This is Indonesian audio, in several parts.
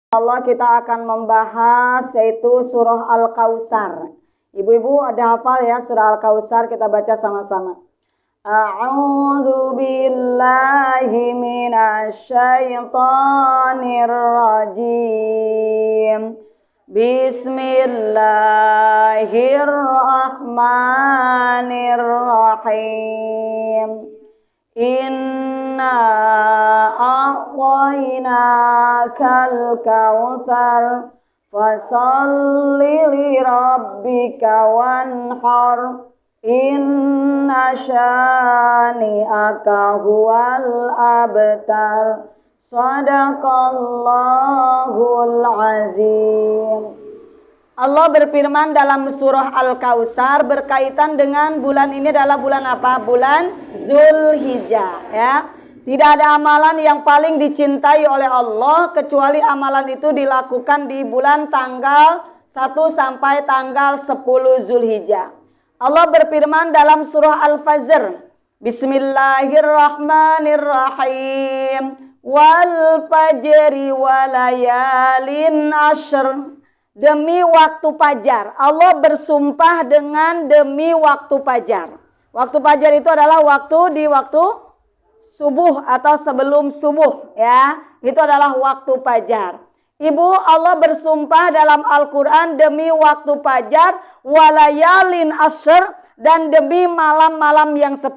Allah kita akan membahas yaitu surah Al-Kautsar. Ibu-ibu ada hafal ya surah Al-Kautsar, kita baca sama-sama. A'udzu billahi minasy syaithanir rajim. Bismillahirrahmanirrahim. Inna a'tainakal kautsar fasalli li rabbika wanhar inna syani'aka huwal abtar. Shadaqallahul azim. Allah berfirman dalam surah Al-Kautsar berkaitan dengan bulan ini adalah bulan apa? Bulan Zulhijjah ya. Tidak ada amalan yang paling dicintai oleh Allah kecuali amalan itu dilakukan di bulan tanggal 1 sampai tanggal 10 Zulhijjah. Allah berfirman dalam surah Al-Fajr, Bismillahirrahmanirrahim. Wal fajri walayalin ashr. Demi waktu fajar. Allah bersumpah dengan demi waktu fajar. Waktu fajar itu adalah waktu subuh atau sebelum subuh ya. Itu adalah waktu fajar. Ibu, Allah bersumpah dalam Al-Qur'an demi waktu fajar walayalin ashr dan demi malam-malam yang 10.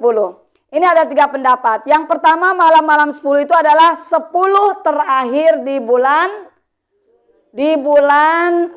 Ini ada 3 pendapat. Yang pertama, malam-malam 10 itu adalah 10 terakhir di bulan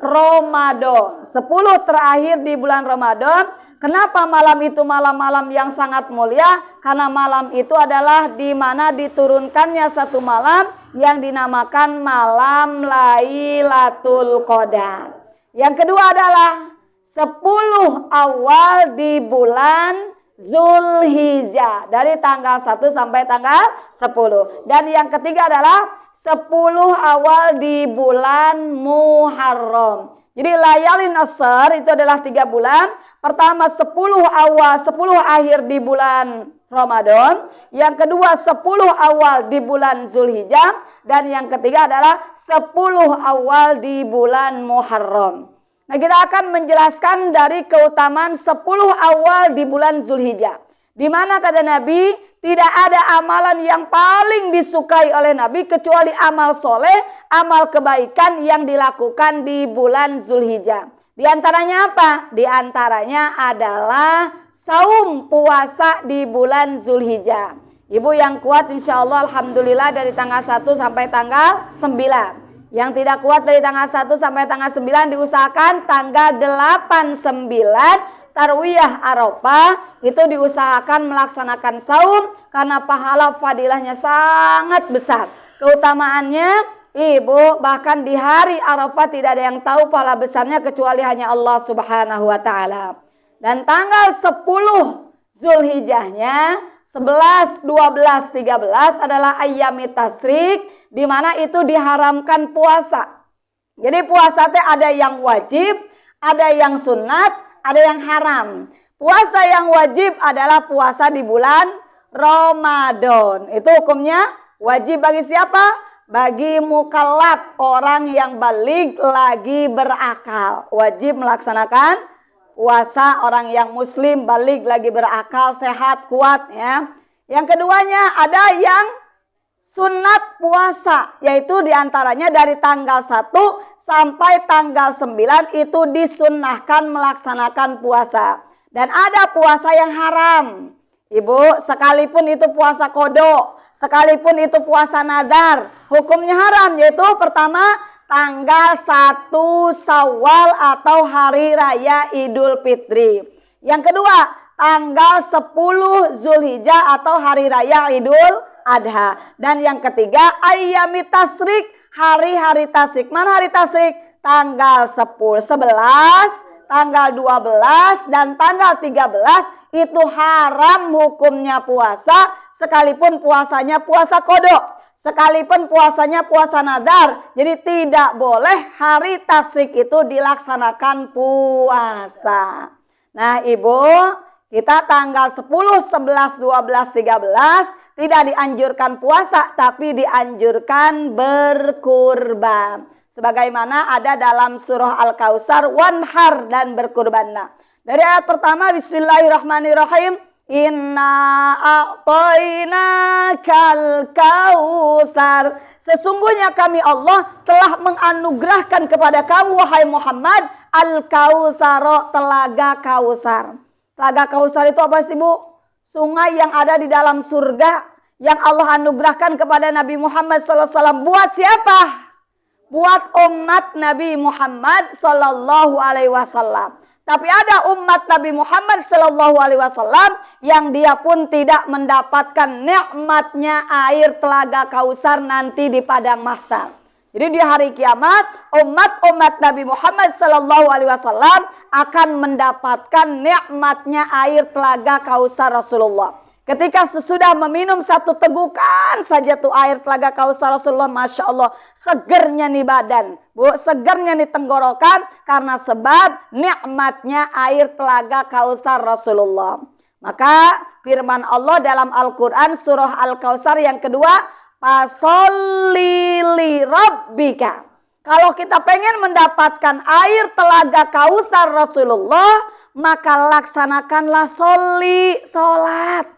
Ramadan. 10 terakhir di bulan Ramadan. Kenapa malam itu malam-malam yang sangat mulia? Karena malam itu adalah di mana diturunkannya satu malam yang dinamakan malam Lailatul Qadar. Yang kedua adalah 10 awal di bulan Zulhijjah dari tanggal 1 sampai tanggal 10. Dan yang ketiga adalah 10 awal di bulan Muharram. Jadi layalin ashr itu adalah 3 bulan. Pertama 10 awal, 10 akhir di bulan Ramadan. Yang kedua 10 awal di bulan Zulhijjah. Dan yang ketiga adalah 10 awal di bulan Muharram. Nah, kita akan menjelaskan dari keutamaan 10 awal di bulan Zulhijjah. Di mana kata Nabi, tidak ada amalan yang paling disukai oleh Nabi kecuali amal soleh, amal kebaikan yang dilakukan di bulan Zulhijjah. Di antaranya apa? Di antaranya adalah saum puasa di bulan Zulhijjah. Ibu yang kuat insya Allah alhamdulillah dari tanggal 1 sampai tanggal 9. Yang tidak kuat dari tanggal 1 sampai tanggal 9 diusahakan tanggal 8, 9 Tarwiyah Arafah itu diusahakan melaksanakan saum karena pahala fadilahnya sangat besar. Keutamaannya, ibu, bahkan di hari Arafah tidak ada yang tahu pahala besarnya kecuali hanya Allah Subhanahu wa taala. Dan tanggal 10 Zulhijjahnya 11, 12, 13 adalah ayyamit tasyrik di mana itu diharamkan puasa. Jadi puasa teh ada yang wajib, ada yang sunat, ada yang haram. Puasa yang wajib adalah puasa di bulan Ramadan. Itu hukumnya wajib bagi siapa? Bagi mukallaf, orang yang baligh lagi berakal. Wajib melaksanakan puasa orang yang muslim baligh lagi berakal, sehat, kuat ya. Yang keduanya ada yang sunat puasa, yaitu diantaranya dari tanggal 1 sampai tanggal 9 itu disunnahkan melaksanakan puasa. Dan ada puasa yang haram. Ibu, sekalipun itu puasa qada, sekalipun itu puasa nazar, hukumnya haram, yaitu pertama tanggal 1 Syawal atau hari raya Idul Fitri. Yang kedua, tanggal 10 Zulhijjah atau hari raya Idul Adha. Dan yang ketiga, ayyamit tasyrik, hari-hari tasyrik. Mana hari tasyrik? Tanggal 10, 11, tanggal 12, dan tanggal 13 itu haram hukumnya puasa. Sekalipun puasanya puasa qada, sekalipun puasanya puasa nazar. Jadi tidak boleh hari tasyrik itu dilaksanakan puasa. Nah ibu, kita tanggal 10, 11, 12, 13 tidak dianjurkan puasa, tapi dianjurkan berkurban. Sebagaimana ada dalam surah Al-Kautsar, wanhar dan berkurbanlah. Dari ayat pertama, bismillahirrahmanirrahim. Inna a'tainakal kautsar. Sesungguhnya kami Allah telah menganugerahkan kepada kamu wahai Muhammad al-kautsar, telaga Kautsar. Telaga Kautsar itu apa sih, Bu? Sungai yang ada di dalam surga yang Allah anugerahkan kepada Nabi Muhammad SAW. Buat siapa? Buat umat Nabi Muhammad SAW. Tapi ada umat Nabi Muhammad SAW yang dia pun tidak mendapatkan nikmatnya air telaga Kautsar nanti di padang mahsyar. Jadi di hari kiamat umat Nabi Muhammad SAW akan mendapatkan nikmatnya air telaga Kautsar Rasulullah. Ketika sesudah meminum satu tegukan saja tuh air telaga Kautsar Rasulullah, Masya Allah, segernya nih badan, Bu, segernya nih tenggorokan, karena sebab nikmatnya air telaga Kautsar Rasulullah. Maka firman Allah dalam Al-Quran surah Al-Kautsar yang kedua, fasholli li rabbika. Kalau kita pengen mendapatkan air telaga Kautsar Rasulullah, maka laksanakanlah sholat.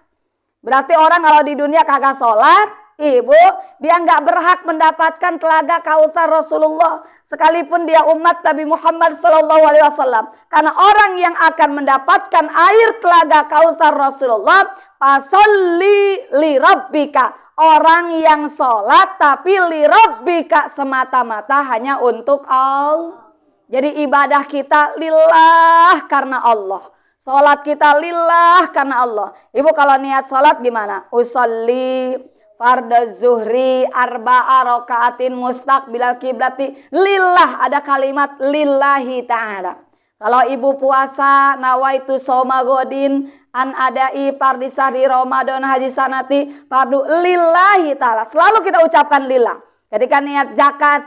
Berarti orang kalau di dunia kagak sholat, Ibu, dia nggak berhak mendapatkan telaga Kautsar Rasulullah. Sekalipun dia umat Nabi Muhammad SAW. Karena orang yang akan mendapatkan air telaga Kautsar Rasulullah, fasholli li rabbika. Orang yang sholat tapi li rabbika, semata-mata hanya untuk Allah. Jadi ibadah kita lillah karena Allah. Salat kita lillah karena Allah. Ibu kalau niat salat gimana? Usolli fardhu zuhri arba'a rakaatin mustaqbilal kiblati lillah, ada kalimat lillahi ta'ala. Kalau ibu puasa nawaitu shauma godin an adai fardhi sahri Ramadan haji sanati fardu lillahi ta'ala. Selalu kita ucapkan lillah. Ketika niat zakat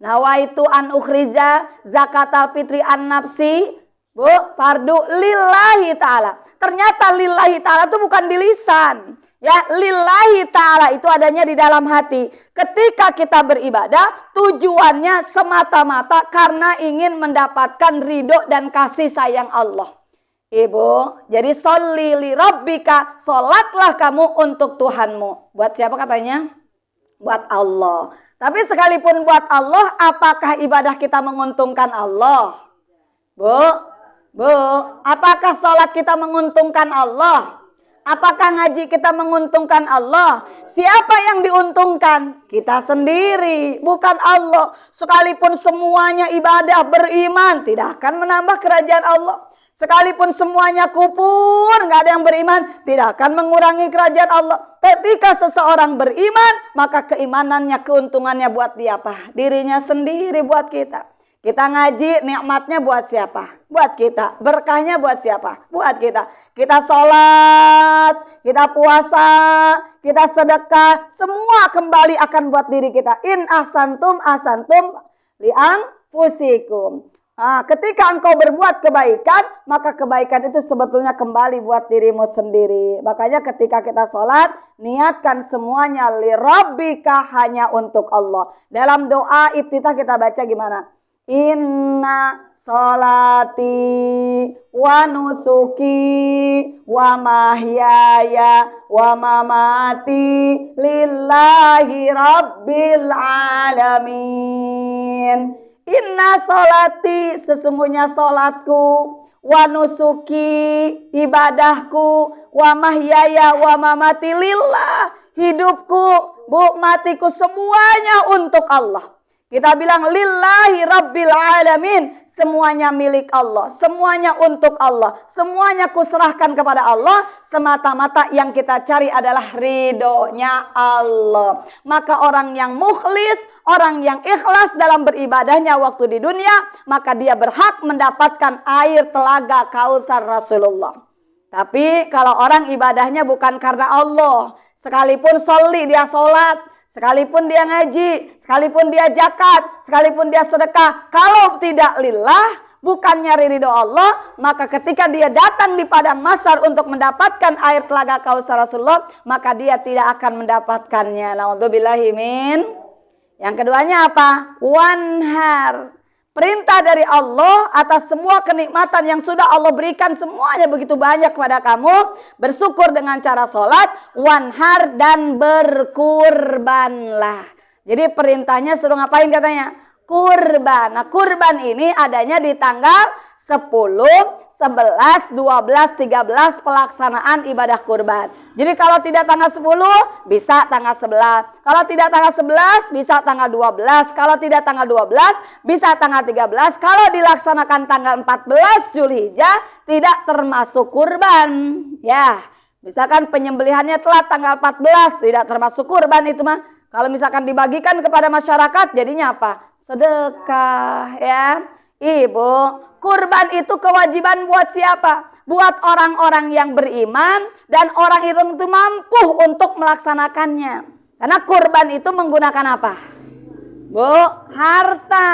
nawaitu an ukhrija zakatal fitri an nafsi, Bu, fardu lillahi ta'ala. Ternyata lillahi ta'ala itu bukan di lisan. Ya, lillahi ta'ala itu adanya di dalam hati. Ketika kita beribadah, tujuannya semata-mata karena ingin mendapatkan ridho dan kasih sayang Allah. Ibu, jadi sholli li rabbika, sholatlah kamu untuk Tuhanmu. Buat siapa katanya? Buat Allah. Tapi sekalipun buat Allah, apakah ibadah kita menguntungkan Allah? Bu, apakah sholat kita menguntungkan Allah? Apakah ngaji kita menguntungkan Allah? Siapa yang diuntungkan? Kita sendiri, bukan Allah. Sekalipun semuanya ibadah beriman, tidak akan menambah kerajaan Allah. Sekalipun semuanya kufur, nggak ada yang beriman, tidak akan mengurangi kerajaan Allah. Ketika seseorang beriman, maka keimanannya, keuntungannya buat dia apa? Dirinya sendiri, buat kita. Kita ngaji, nikmatnya buat siapa? Buat kita. Berkahnya buat siapa? Buat kita. Kita sholat, kita puasa, kita sedekah, semua kembali akan buat diri kita. In ahsantum li'anfusikum. Ketika engkau berbuat kebaikan, maka kebaikan itu sebetulnya kembali buat dirimu sendiri. Makanya ketika kita sholat, niatkan semuanya li rabbika, hanya untuk Allah. Dalam doa iftitah kita baca gimana? Inna sholati wa nusuki wa mahyaya wa mamati lillahi rabbil alamin. Inna sholati, sesungguhnya sholatku, wa nusuki, ibadahku, wa mahyaya wa mamati lillah, hidupku, bu, matiku, semuanya untuk Allah. Kita bilang lillahi rabbil alamin, semuanya milik Allah, semuanya untuk Allah, semuanya kuserahkan kepada Allah, semata-mata yang kita cari adalah ridhonya Allah. Maka orang yang mukhlis, orang yang ikhlas dalam beribadahnya waktu di dunia, maka dia berhak mendapatkan air telaga Kautsar Rasulullah. Tapi kalau orang ibadahnya bukan karena Allah, sekalipun sholli dia sholat, sekalipun dia ngaji, sekalipun dia zakat, sekalipun dia sedekah, kalau tidak lillah, bukan nyari ridho Allah, maka ketika dia datang di padang mahsyar untuk mendapatkan air telaga Kautsar Rasulullah, maka dia tidak akan mendapatkannya. Na'udzubillahi min. Yang keduanya apa? Wanhar. Perintah dari Allah atas semua kenikmatan yang sudah Allah berikan semuanya begitu banyak kepada kamu. Bersyukur dengan cara sholat, wanhar, dan berkurbanlah. Jadi perintahnya suruh ngapain katanya? Kurban. Nah kurban ini adanya di tanggal 10, 11, 12, 13 pelaksanaan ibadah kurban. Jadi kalau tidak tanggal 10 bisa tanggal 11. Kalau tidak tanggal 11 bisa tanggal 12. Kalau tidak tanggal 12 bisa tanggal 13. Kalau dilaksanakan tanggal 14 Zulhijjah tidak termasuk kurban. Ya, misalkan penyembelihannya telat tanggal 14 tidak termasuk kurban itu mah. Kalau misalkan dibagikan kepada masyarakat jadinya apa? Sedekah ya. Ibu, kurban itu kewajiban buat siapa? Buat orang-orang yang beriman dan orang itu mampu untuk melaksanakannya. Karena kurban itu menggunakan apa? Bu, harta.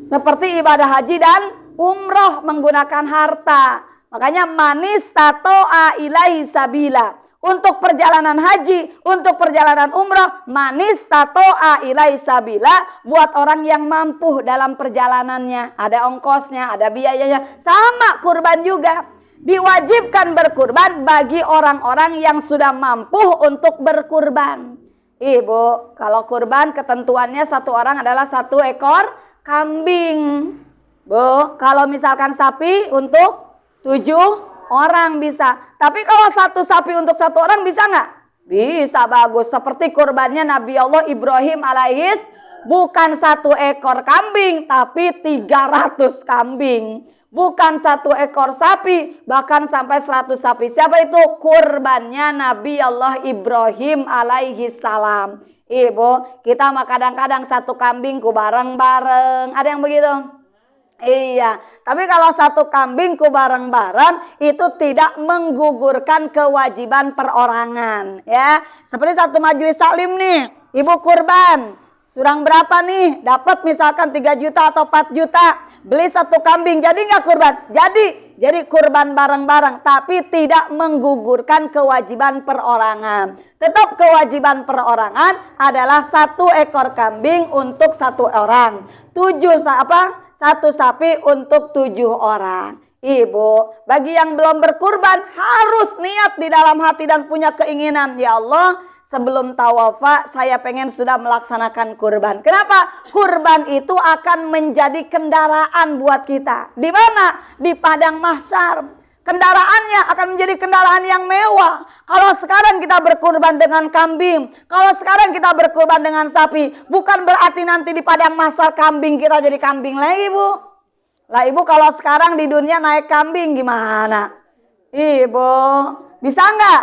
Seperti ibadah haji dan umroh menggunakan harta. Makanya manis tato'a ilaihi sabila. Untuk perjalanan haji, untuk perjalanan umroh, manis tato'a ilaihi sabila, buat orang yang mampu dalam perjalanannya. Ada ongkosnya, ada biayanya. Sama kurban juga. Diwajibkan berkurban bagi orang-orang yang sudah mampu untuk berkurban. Ibu, kalau kurban ketentuannya satu orang adalah 1 ekor kambing. Bu, kalau misalkan sapi untuk 7 orang bisa. Tapi kalau 1 sapi untuk 1 orang bisa nggak? Bisa, bagus. Seperti kurbannya Nabi Allah Ibrahim alaihis, bukan 1 ekor kambing, tapi 300 kambing. Bukan 1 ekor sapi, bahkan sampai 100 sapi. Siapa itu? Kurbannya Nabi Allah Ibrahim alaihis salam. Ibu, kita mah kadang-kadang 1 kambing ku bareng-bareng. Ada yang begitu? Iya, tapi kalau 1 kambing ku bareng-bareng itu tidak menggugurkan kewajiban perorangan ya. Seperti 1 majelis taklim nih, ibu kurban, surang berapa nih? Dapat misalkan 3 juta atau 4 juta, beli 1 kambing, jadi nggak kurban? Jadi kurban bareng-bareng, tapi tidak menggugurkan kewajiban perorangan. Tetap kewajiban perorangan adalah 1 ekor kambing untuk 1 orang, 1 sapi untuk 7 orang. Ibu, bagi yang belum berkurban harus niat di dalam hati dan punya keinginan. Ya Allah, sebelum tawafa saya pengen sudah melaksanakan kurban. Kenapa? Kurban itu akan menjadi kendaraan buat kita. Di mana? Di padang mahsyar. Kendaraannya akan menjadi kendaraan yang mewah. Kalau sekarang kita berkurban dengan kambing, kalau sekarang kita berkurban dengan sapi, bukan berarti nanti di padang mahsyar kambing kita jadi kambing lagi, Bu. Lah Ibu, kalau sekarang di dunia naik kambing gimana? Ibu, bisa nggak?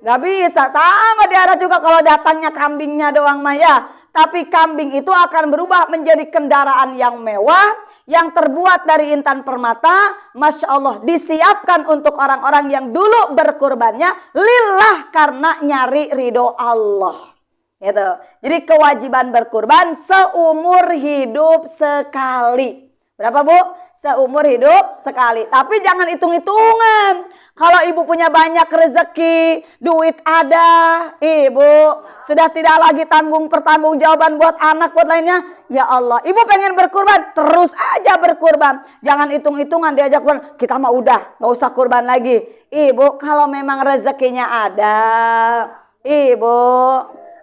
Nggak bisa. Sama di akhirat juga kalau datangnya kambingnya doang mah ya. Tapi kambing itu akan berubah menjadi kendaraan yang mewah, yang terbuat dari intan permata. Masya Allah, disiapkan untuk orang-orang yang dulu berkurbannya lillah karena nyari ridho Allah. Gitu. Jadi kewajiban berkurban seumur hidup sekali. Berapa Bu? Seumur hidup sekali. Tapi jangan hitung-hitungan. Kalau ibu punya banyak rezeki, duit ada, ibu sudah tidak lagi pertanggungjawaban buat anak, buat lainnya. Ya Allah, ibu pengen berkurban, terus aja berkurban. Jangan hitung-hitungan diajak kurban. Kita mah udah, nggak usah kurban lagi. Ibu, kalau memang rezekinya ada, ibu,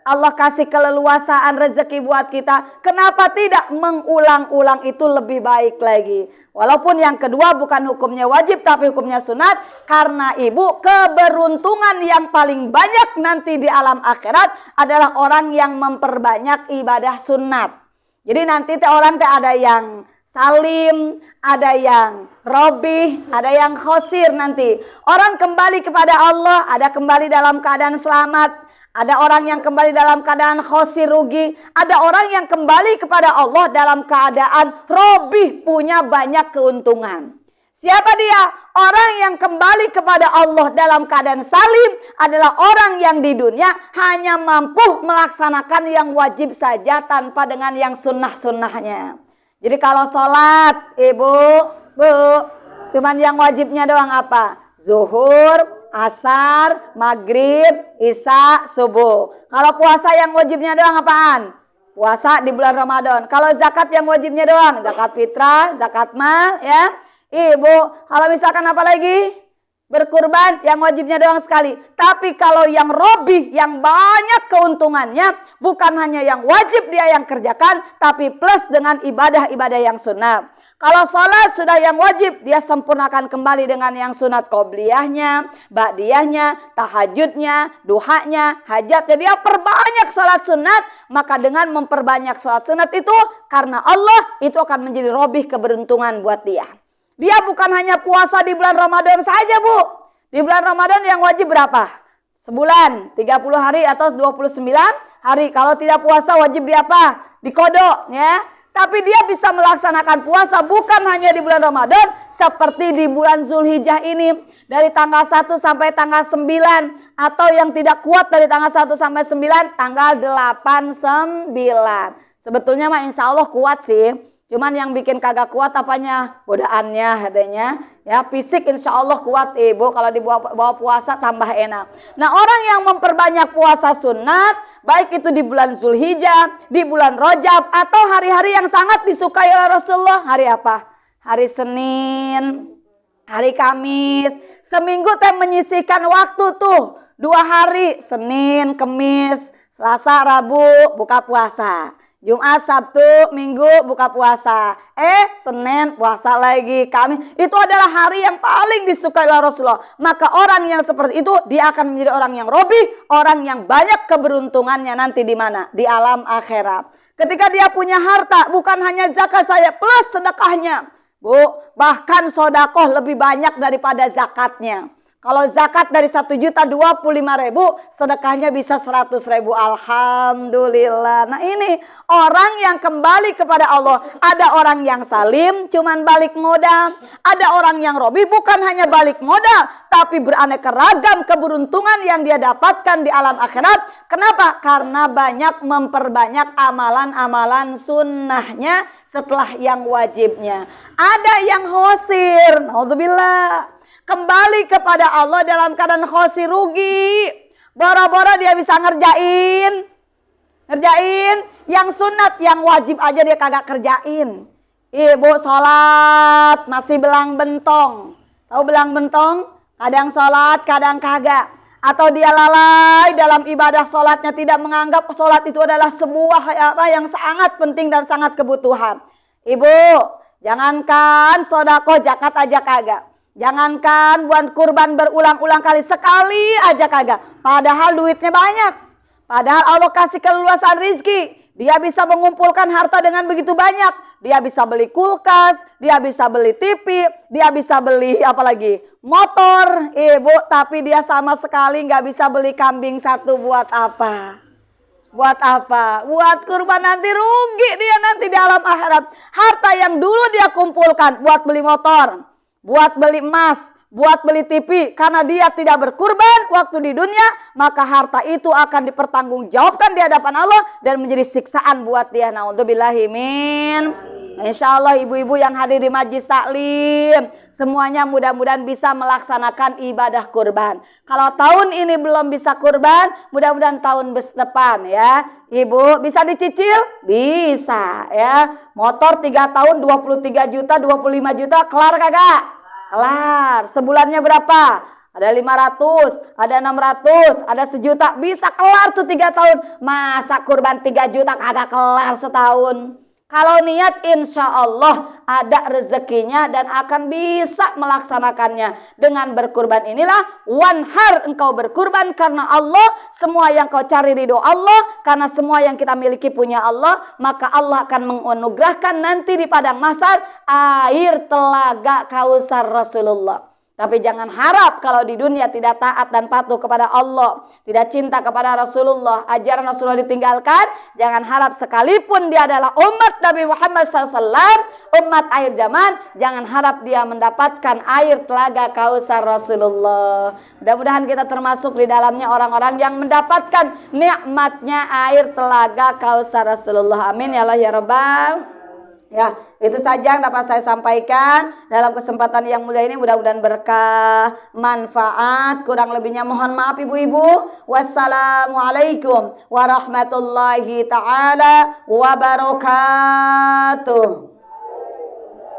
Allah kasih keleluasaan rezeki buat kita. Kenapa tidak mengulang-ulang itu lebih baik lagi? Walaupun yang kedua bukan hukumnya wajib tapi hukumnya sunat. Karena ibu, keberuntungan yang paling banyak nanti di alam akhirat adalah orang yang memperbanyak ibadah sunat. Jadi nanti orang ada yang salim, ada yang robih, ada yang khosir nanti. Orang kembali kepada Allah, ada kembali dalam keadaan selamat. Ada orang yang kembali dalam keadaan khosir rugi. Ada orang yang kembali kepada Allah dalam keadaan robih, punya banyak keuntungan. Siapa dia? Orang yang kembali kepada Allah dalam keadaan salim adalah orang yang di dunia hanya mampu melaksanakan yang wajib saja tanpa dengan yang sunnah-sunnahnya. Jadi kalau sholat, ibu, bu, cuman yang wajibnya doang apa? Zuhur, asar, maghrib, isya, subuh. Kalau puasa yang wajibnya doang apaan? puasa di bulan Ramadan. Kalau zakat yang wajibnya doang, zakat fitrah, zakat mal, ya. Ibu, kalau misalkan apa lagi? Berkurban yang wajibnya doang sekali. Tapi kalau yang robih, yang banyak keuntungannya, bukan hanya yang wajib dia yang kerjakan, tapi plus dengan ibadah-ibadah yang sunnah. Kalau sholat sudah yang wajib, dia sempurnakan kembali dengan yang sunat qobliyahnya, ba'diyahnya, tahajudnya, duhanya, hajatnya. Dia perbanyak sholat sunat, maka dengan memperbanyak sholat sunat itu, karena Allah, itu akan menjadi robih keberuntungan buat dia. Dia bukan hanya puasa di bulan Ramadan saja, Bu. Di bulan Ramadan yang wajib berapa? Sebulan, 30 hari atau 29 hari. Kalau tidak puasa wajib di apa? Dikodok, ya. Tapi dia bisa melaksanakan puasa bukan hanya di bulan Ramadan, seperti di bulan Zulhijjah ini. Dari tanggal 1 sampai tanggal 9. Atau yang tidak kuat dari tanggal 1 sampai 9, tanggal 8, 9. Sebetulnya mah insya Allah kuat sih. Cuman yang bikin kagak kuat apanya? Godaannya katanya. Ya, fisik insya Allah kuat ibu. Kalau dibawa puasa tambah enak. Nah, orang yang memperbanyak puasa sunat, baik itu di bulan Zulhijjah, di bulan Rajab, atau hari-hari yang sangat disukai oleh Rasulullah. Hari apa? Hari Senin, hari Kamis. Seminggu teh menyisihkan waktu tuh. 2 hari, Senin, Kamis, Selasa, Rabu, buka puasa. Jumat, Sabtu, Minggu buka puasa. Senin puasa lagi, Kamis. Itu adalah hari yang paling disukai oleh Rasulullah. Maka orang yang seperti itu, dia akan menjadi orang yang robih, orang yang banyak keberuntungannya nanti di mana? Di alam akhirat. Ketika dia punya harta, bukan hanya zakat saya plus sedekahnya. Bu, bahkan sodakoh lebih banyak daripada zakatnya. Kalau zakat dari 1.025.000, sedekahnya bisa 100.000. Alhamdulillah. Nah ini orang yang kembali kepada Allah. Ada orang yang salim, cuman balik modal. Ada orang yang robi, bukan hanya balik modal, tapi beraneka ragam keberuntungan yang dia dapatkan di alam akhirat. Kenapa? Karena banyak memperbanyak amalan-amalan sunnahnya setelah yang wajibnya. Ada yang khosir, naudzubillah, kembali kepada Allah dalam keadaan khosir, rugi. Boro-boro dia bisa ngerjain yang sunat, yang wajib aja dia kagak kerjain. Ibu sholat masih belang bentong. Tahu belang bentong? Kadang sholat, kadang kagak. Atau dia lalai dalam ibadah sholatnya, tidak menganggap sholat itu adalah sebuah yang sangat penting dan sangat kebutuhan. Ibu, jangankan sodako zakat aja kagak. Jangankan buat kurban berulang-ulang kali, sekali aja kagak. Padahal duitnya banyak. Padahal Allah kasih keluasan rizki. Dia bisa mengumpulkan harta dengan begitu banyak. Dia bisa beli kulkas, dia bisa beli TV, dia bisa beli apa lagi? Motor, ibu. Tapi dia sama sekali nggak bisa beli kambing satu. Buat apa? Buat apa? Buat kurban, nanti rugi dia nanti di alam akhirat. Harta yang dulu dia kumpulkan buat beli motor, buat beli emas, buat beli TV, karena dia tidak berkurban waktu di dunia, maka harta itu akan dipertanggungjawabkan di hadapan Allah dan menjadi siksaan buat dia. Naudzubillahi min. Insya Allah ibu-ibu yang hadir di majlis taklim, semuanya mudah-mudahan bisa melaksanakan ibadah kurban. Kalau tahun ini belum bisa kurban, mudah-mudahan tahun depan ya. Ibu bisa dicicil? Bisa ya. Motor 3 tahun 23 juta, 25 juta, kelar kagak? Kelar. Sebulannya berapa? Ada 500, ada 600, ada 1 juta. Bisa kelar tuh 3 tahun. Masa kurban 3 juta kagak kelar setahun? Kalau niat insya Allah ada rezekinya dan akan bisa melaksanakannya. Dengan berkurban inilah wanhar, engkau berkurban karena Allah. Semua yang kau cari ridho Allah, karena semua yang kita miliki punya Allah. Maka Allah akan menganugerahkan nanti di padang mahsyar air telaga Kausar Rasulullah. Tapi jangan harap kalau di dunia tidak taat dan patuh kepada Allah, tidak cinta kepada Rasulullah, ajaran Rasulullah ditinggalkan, jangan harap sekalipun dia adalah umat Nabi Muhammad SAW, umat akhir zaman, jangan harap dia mendapatkan air telaga Kausar Rasulullah. Mudah-mudahan kita termasuk di dalamnya orang-orang yang mendapatkan nikmatnya air telaga Kausar Rasulullah. Amin ya Allah ya Rabbal Ya, itu saja yang dapat saya sampaikan dalam kesempatan yang mulia ini. Mudah-mudahan berkah, manfaat. Kurang lebihnya mohon maaf ibu-ibu. Wassalamualaikum warahmatullahi taala wabarakatuh.